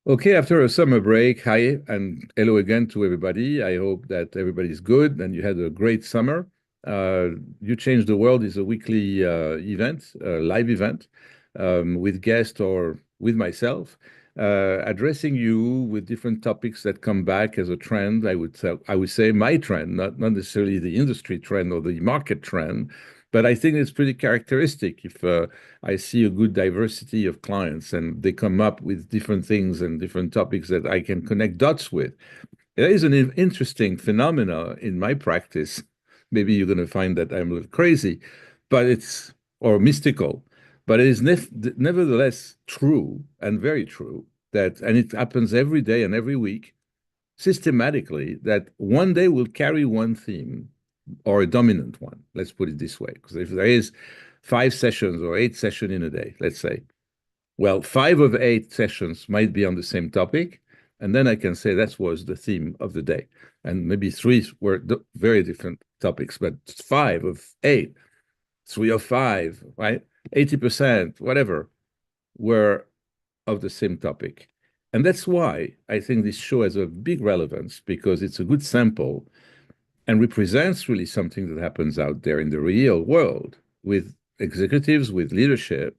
Okay, after a summer break, hi and hello again to everybody. I hope that everybody's good and you had a great summer. Uh, You Change the World is a weekly event, live event, with guests or with myself, addressing you with different topics that come back as a trend. I would say my trend, not necessarily the industry trend or the market trend, but I think it's pretty characteristic if I see a good diversity of clients and they come up with different things and different topics that I can connect dots with. There is an interesting phenomena in my practice. Maybe you're going to find that I'm a little crazy, but or mystical, but it is nevertheless true and very true and it happens every day and every week systematically that one day will carry one theme or a dominant one. Let's put it this way. Because if there is 5 sessions or 8 sessions in a day, let's say, well, 5 of 8 sessions might be on the same topic. And then I can say that was the theme of the day. And maybe three were very different topics, but 5 of 8, 3 of 5, right? 80%, whatever, were of the same topic. And that's why I think this show has a big relevance because it's a good sample and represents really something that happens out there in the real world with executives, with leadership,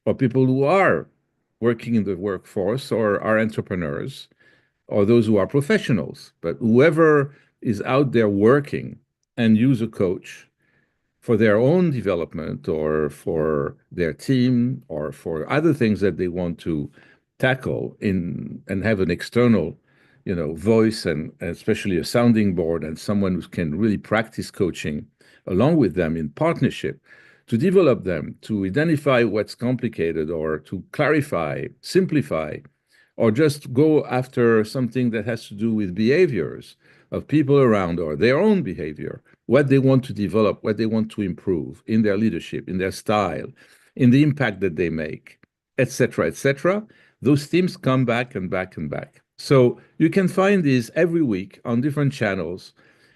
or people who are working in the workforce or are entrepreneurs or those who are professionals. But whoever is out there working and use a coach for their own development or for their team or for other things that they want to tackle in and have an external voice and especially a sounding board and someone who can really practice coaching along with them in partnership to develop them, to identify what's complicated or to clarify, simplify, or just go after something that has to do with behaviors of people around or their own behavior, what they want to develop, what they want to improve in their leadership, in their style, in the impact that they make, etc., etc. Those themes come back and back and back. So you can find these every week on different channels.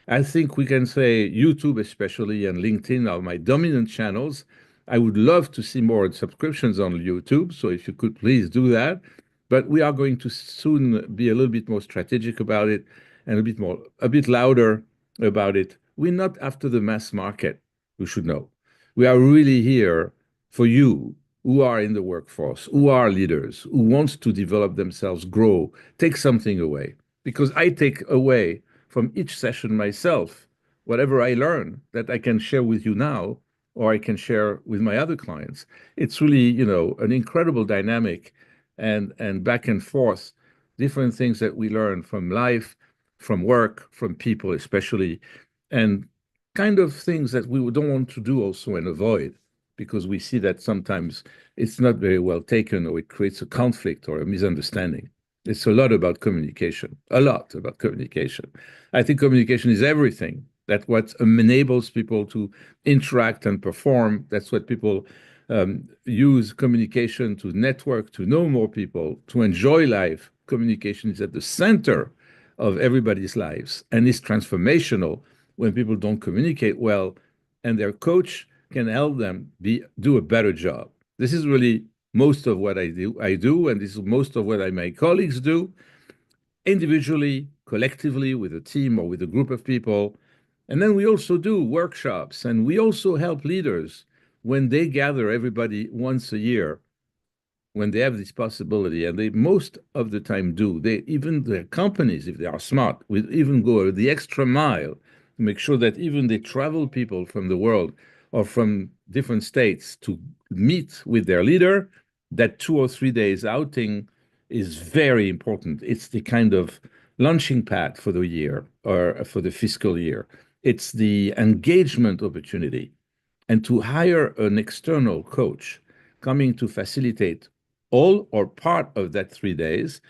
I think we can say YouTube, especially, and LinkedIn are my dominant channels. I would love to see more subscriptions on YouTube. So if you could please do that. But we are going to soon be a little bit more strategic about it and a bit louder about it. We're not after the mass market, you should know. We are really here for you who are in the workforce, who are leaders, who wants to develop themselves, grow, take something away. Because I take away from each session myself whatever I learn that I can share with you now or I can share with my other clients. It's really, an incredible dynamic and back and forth, different things that we learn from life, from work, from people especially, and kind of things that we don't want to do also and avoid because we see that sometimes it's not very well taken or it creates a conflict or a misunderstanding. It's a lot about communication, a lot about communication. I think communication is everything. That's what enables people to interact and perform. That's what people use communication to network, to know more people, to enjoy life. Communication is at the center of everybody's lives and is transformational when people don't communicate well, and their coach can help them do a better job. This is really most of what I do, and this is most of what my colleagues do individually, collectively, with a team or with a group of people. And then we also do workshops and we also help leaders when they gather everybody once a year, when they have this possibility, and they most of the time do. They even their companies, if they are smart, will even go the extra mile to make sure that even they travel people from the world or from different states to meet with their leader. That 2 or 3 days outing is very important. It's the kind of launching pad for the year or for the fiscal year. It's the engagement opportunity and to hire an external coach coming to facilitate all or part of that 3 days,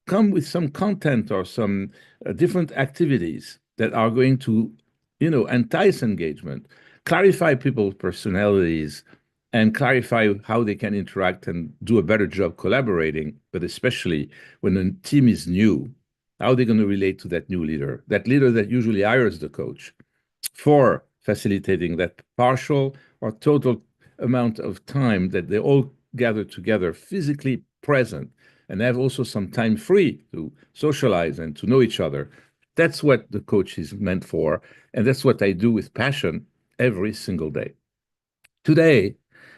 come with some content or some different activities that are going to, entice engagement, clarify people's personalities, and clarify how they can interact and do a better job collaborating, but especially when the team is new, how they're going to relate to that leader that usually hires the coach for facilitating that partial or total amount of time that they all gather together, physically present, and have also some time free to socialize and to know each other. That's what the coach is meant for. And that's what I do with passion every single day. Today,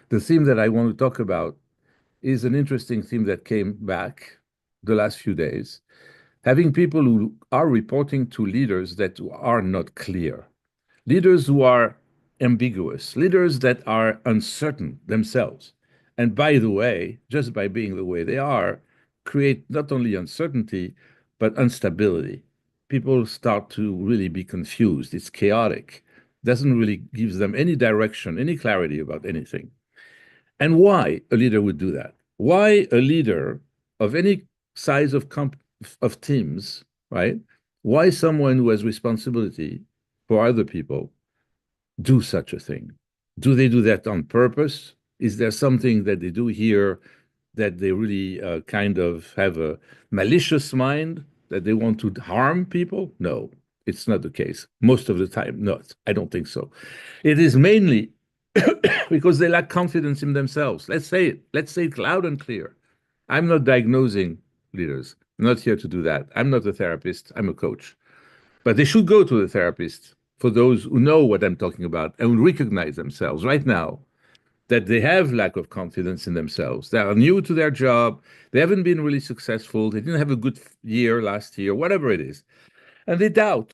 the theme that I want to talk about is an interesting theme that came back the last few days. Having people who are reporting to leaders that are not clear, leaders who are ambiguous, leaders that are uncertain themselves. And by the way, just by being the way they are, create not only uncertainty, but instability. People start to really be confused. It's chaotic. Doesn't really gives them any direction, any clarity about anything. And why a leader would do that? Why a leader of any size of teams, right? Why someone who has responsibility for other people do such a thing? Do they do that on purpose? Is there something that they do here that they really kind of have a malicious mind that they want to harm people? No, it's not the case. Most of the time, no, I don't think so. It is mainly because they lack confidence in themselves. Let's say it. Let's say it loud and clear. I'm not diagnosing leaders. I'm not here to do that. I'm not a therapist. I'm a coach. But they should go to the therapist for those who know what I'm talking about and recognize themselves right now that they have lack of confidence in themselves. They are new to their job. They haven't been really successful. They didn't have a good year last year, whatever it is. And they doubt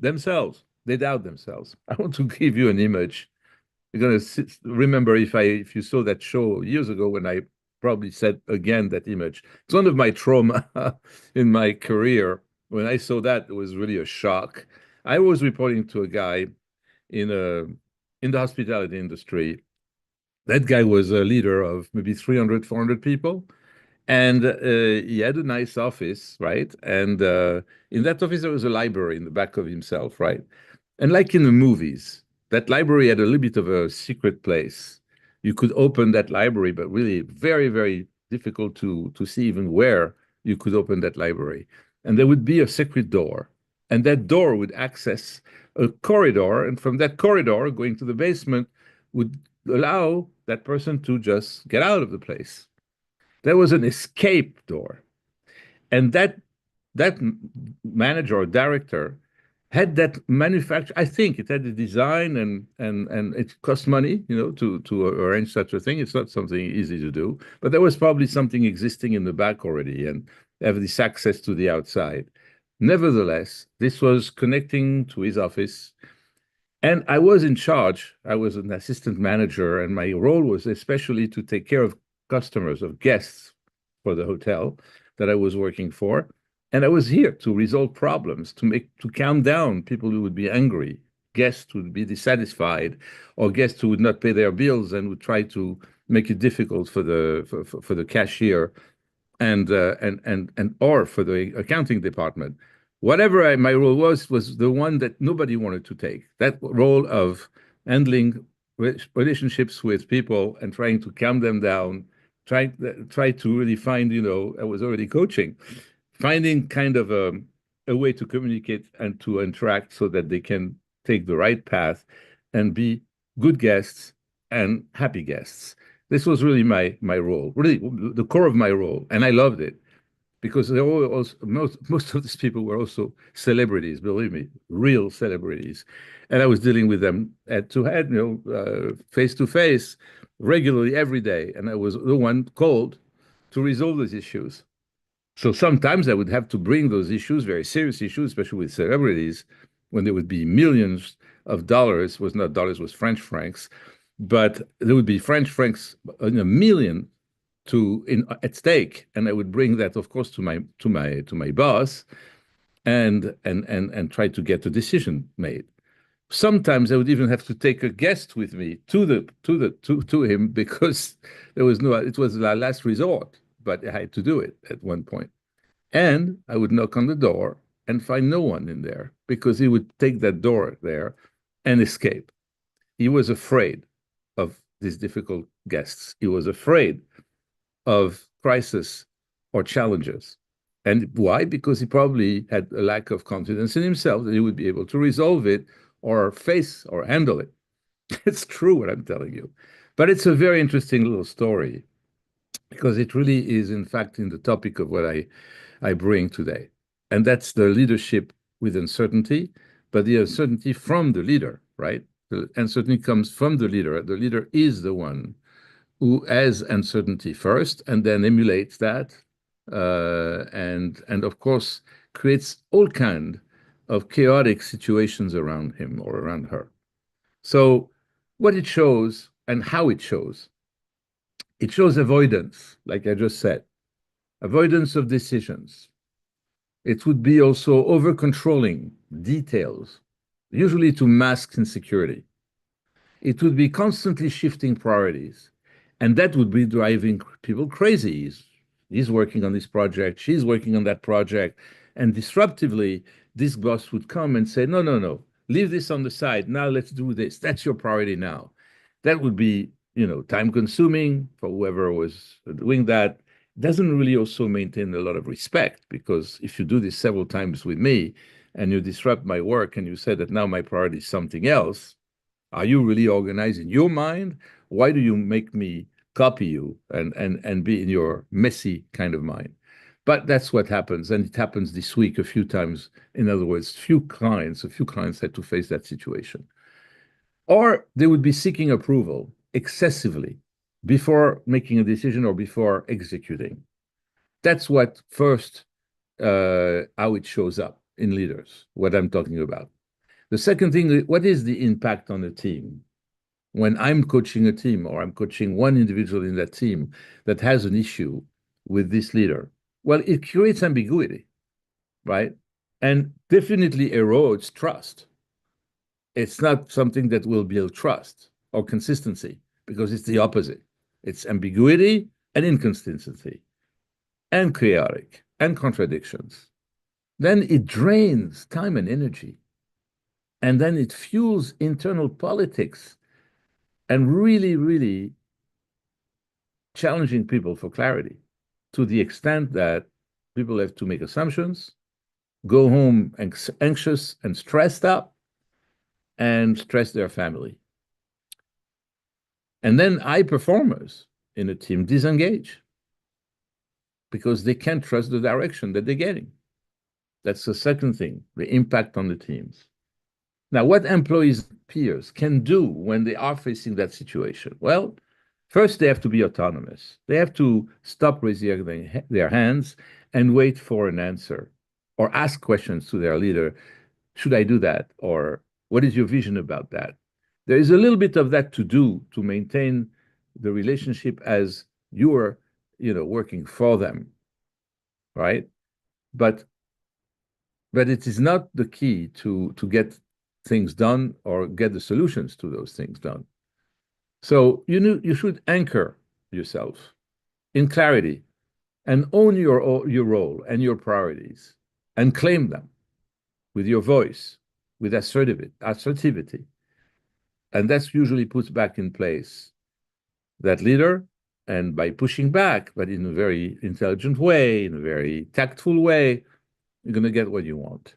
themselves. They doubt themselves. I want to give you an image. You're going to remember if you saw that show years ago when I probably said again that image. It's one of my trauma in my career. When I saw that, it was really a shock. I was reporting to a guy in a in the hospitality industry. That guy was a leader of maybe 300, 400 people. And he had a nice office, right? And in that office, there was a library in the back of himself, right? And like in the movies, that library had a little bit of a secret place. You could open that library, but really very, very difficult to see even where you could open that library. And there would be a secret door, and that door would access a corridor, and from that corridor, going to the basement, would allow that person to just get out of the place. There was an escape door, and that manager or director had that manufacture. I think it had the design and it cost money, to arrange such a thing. It's not something easy to do, but there was probably something existing in the back already, and have this access to the outside. Nevertheless, this was connecting to his office, and I was in charge. I was an assistant manager, and my role was especially to take care of customers, of guests for the hotel that I was working for. And I was here to resolve problems, to calm down people who would be angry, guests who would be dissatisfied, or guests who would not pay their bills and would try to make it difficult for the cashier and or for the accounting department. Whatever my role was the one that nobody wanted to take. That role of handling relationships with people and trying to calm them down, try to really find, I was already coaching, finding kind of a way to communicate and to interact so that they can take the right path and be good guests and happy guests. This was really my role, really the core of my role, and I loved it because they were also, most of these people were also celebrities, believe me, real celebrities, and I was dealing with them head to head, face to face, regularly every day, and I was the one called to resolve those issues. So sometimes I would have to bring those issues, very serious issues, especially with celebrities, when there would be millions of dollars, was not dollars, was French francs, but there would be French francs in a million at stake, and I would bring that, of course, to my boss and try to get a decision made. Sometimes I would even have to take a guest with me to him because there was no, it was the last resort, but I had to do it at one point. And I would knock on the door and find no one in there because he would take that door there and escape. He was afraid of these difficult guests. He was afraid of crisis or challenges. And why? Because he probably had a lack of confidence in himself that he would be able to resolve it or face or handle it. It's true what I'm telling you. But it's a very interesting little story because it really is, in fact, in the topic of what I bring today. And that's the leadership with uncertainty, but the uncertainty from the leader, right? The uncertainty comes from the leader. The leader is the one who has uncertainty first and then emulates that, and of course creates all kind of chaotic situations around him or around her. So what it shows and how it shows avoidance, like I just said, avoidance of decisions. It would be also over controlling details, usually to mask insecurity. It would be constantly shifting priorities. And that would be driving people crazy. He's working on this project, she's working on that project. And disruptively, this boss would come and say, no, no, no, leave this on the side. Now let's do this. That's your priority now. That would be, time consuming for whoever was doing that. Doesn't really also maintain a lot of respect, because if you do this several times with me and you disrupt my work and you say that now my priority is something else, are you really organized in your mind? Why do you make me copy you and be in your messy kind of mind? But that's what happens, and it happens this week a few times. In other words, a few clients had to face that situation. Or they would be seeking approval excessively before making a decision or before executing. That's what first, how it shows up in leaders, what I'm talking about. The second thing, what is the impact on the team? When I'm coaching a team or I'm coaching one individual in that team that has an issue with this leader, well, it creates ambiguity, right? And definitely erodes trust. It's not something that will build trust or consistency, because it's the opposite. It's ambiguity and inconsistency and chaotic and contradictions. Then it drains time and energy. And then it fuels internal politics and really, really challenging people for clarity, to the extent that people have to make assumptions, go home anxious and stressed up, and stress their family. And then high performers in a team disengage because they can't trust the direction that they're getting. That's the second thing, the impact on the teams. Now, what employees, peers can do when they are facing that situation? Well, first, they have to be autonomous. They have to stop raising their hands and wait for an answer, or ask questions to their leader. Should I do that? Or what is your vision about that? There is a little bit of that to do to maintain the relationship as you are, working for them, right? But it is not the key to get things done or get the solutions to those things done. So you should anchor yourself in clarity and own your role and your priorities and claim them with your voice, with assertivity. And that's usually puts back in place that leader, and by pushing back, but in a very intelligent way, in a very tactful way, you're going to get what you want.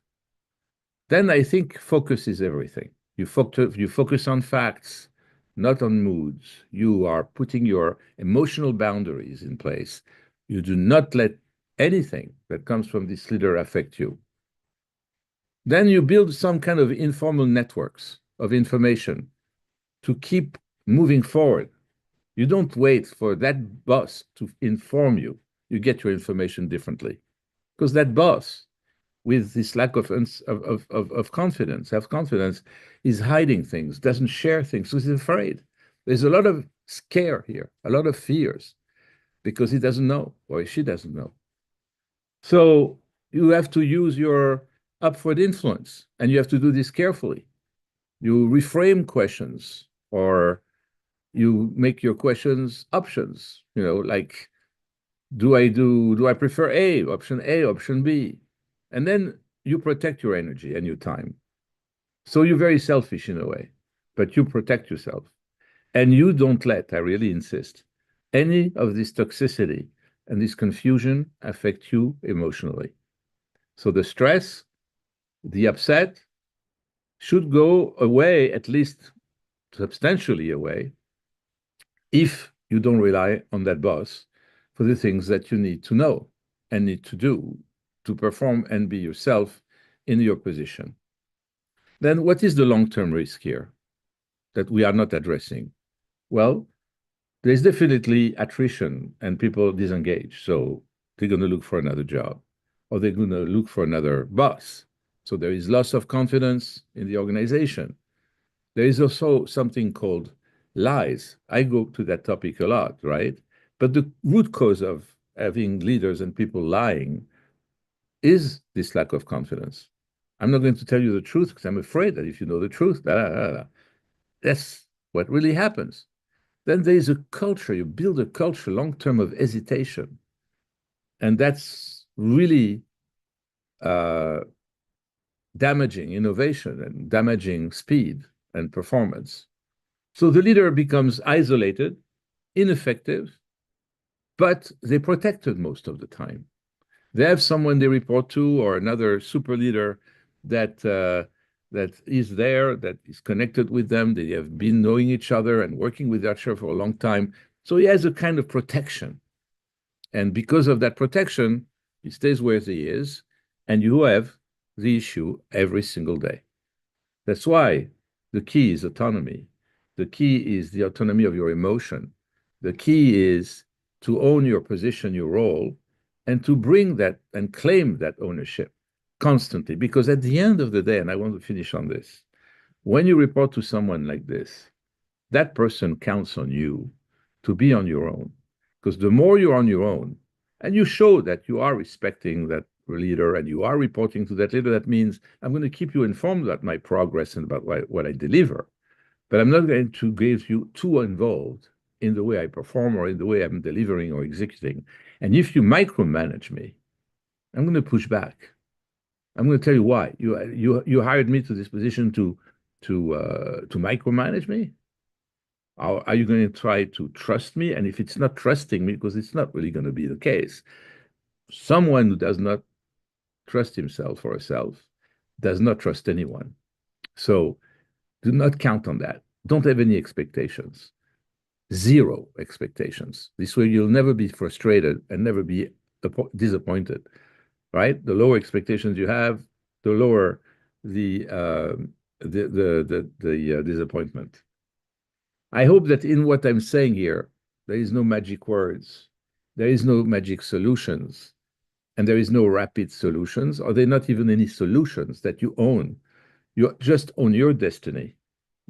Then I think focus is everything. You focus on facts, not on moods. You are putting your emotional boundaries in place. You do not let anything that comes from this leader affect you. Then you build some kind of informal networks of information to keep moving forward. You don't wait for that boss to inform you. You get your information differently, because that boss, with this lack of confidence, self-confidence, is hiding things, doesn't share things, so he's afraid. There's a lot of scare here, a lot of fears, because he doesn't know, or she doesn't know. So you have to use your upward influence, and you have to do this carefully. You reframe questions, or you make your questions options, like, do I prefer A, option B? And then you protect your energy and your time. So you're very selfish in a way, but you protect yourself. And you don't let, I really insist, any of this toxicity and this confusion affect you emotionally. So the stress, the upset should go away, at least substantially away, if you don't rely on that boss for the things that you need to know and need to do to perform and be yourself in your position. Then what is the long-term risk here that we are not addressing? Well, there's definitely attrition and people disengage. So they're going to look for another job or they're going to look for another boss. So there is loss of confidence in the organization. There is also something called lies. I go to that topic a lot, right? But the root cause of having leaders and people lying is this lack of confidence. I'm not going to tell you the truth because I'm afraid that if you know the truth, that's what really happens. Then there is a culture, you build a culture long term of hesitation. And that's really uh, damaging innovation and damaging speed and performance. So the leader becomes isolated, ineffective, but they're protected most of the time. They have someone they report to or another super leader that is there, that is connected with them. They have been knowing each other and working with each other for a long time. So he has a kind of protection. And because of that protection, he stays where he is, and you have the issue every single day. That's why the key is autonomy. The key is the autonomy of your emotion. The key is to own your position, your role, and to bring that and claim that ownership constantly. Because at the end of the day, and I want to finish on this, when you report to someone like this, that person counts on you to be on your own. Because the more you're on your own, and you show that you are respecting that leader and you are reporting to that leader, that means I'm going to keep you informed about my progress and about what I deliver. But I'm not going to get you too involved in the way I perform or in the way I'm delivering or executing. And if you micromanage me, I'm going to push back. I'm going to tell you why. You hired me to this position to micromanage me. Are you going to try to trust me? And if it's not trusting me, because it's not really going to be the case, someone who does not trust himself or herself does not trust anyone. So do not count on that. Don't have any expectations. Zero expectations. This way you'll never be frustrated and never be disappointed, right? The lower expectations you have, the lower the disappointment. I hope that in what I'm saying here, there is no magic words, there is no magic solutions, and there is no rapid solutions, or there are not even any solutions that you own. You just own your destiny,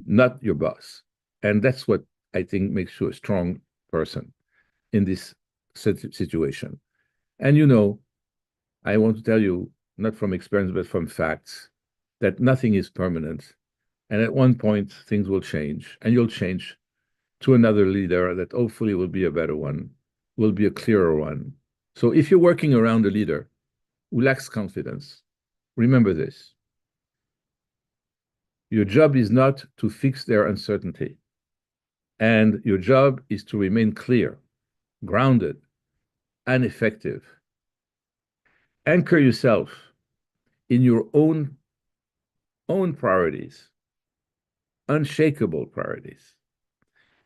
not your boss. And that's what I think makes you a strong person in this situation. And I want to tell you, not from experience, but from facts, that nothing is permanent. And at one point, things will change, and you'll change to another leader that hopefully will be a better one, will be a clearer one. So if you're working around a leader who lacks confidence, remember this. Your job is not to fix their uncertainty. And your job is to remain clear, grounded, and effective. Anchor yourself in your own priorities, unshakable priorities.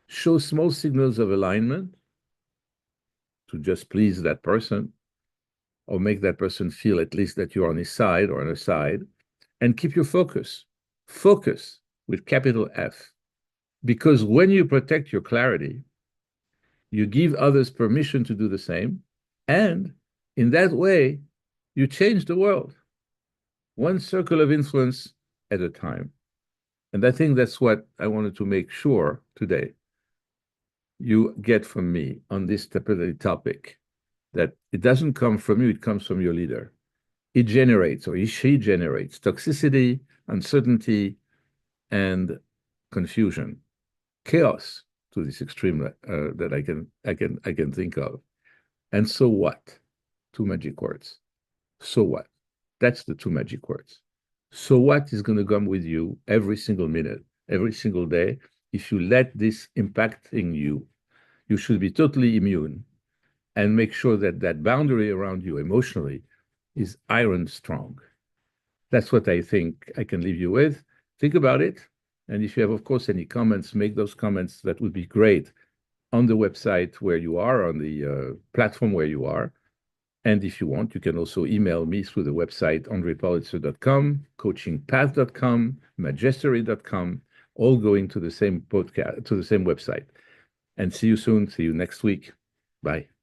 Show small signals of alignment to just please that person or make that person feel at least that you're on his side or on her side, and keep your focus. Focus with capital F. Because when you protect your clarity, you give others permission to do the same, and in that way, you change the world, one circle of influence at a time. And I think that's what I wanted to make sure today you get from me on this particular topic, that it doesn't come from you, it comes from your leader. It generates, or she generates, toxicity, uncertainty, and confusion, chaos to this extreme that I can think of. And so what? Two magic words. So what? That's the two magic words. So what is going to come with you every single minute, every single day? If you let this impacting you, you should be totally immune and make sure that that boundary around you emotionally is iron strong. That's what I think I can leave you with. Think about it. And if you have, of course, any comments, make those comments. That would be great on the website where you are, on the platform where you are. And if you want, you can also email me through the website, andrepolitzer.com, coachingpath.com, majesty.com, all going to the same podcast, to the same website. And see you soon. See you next week. Bye.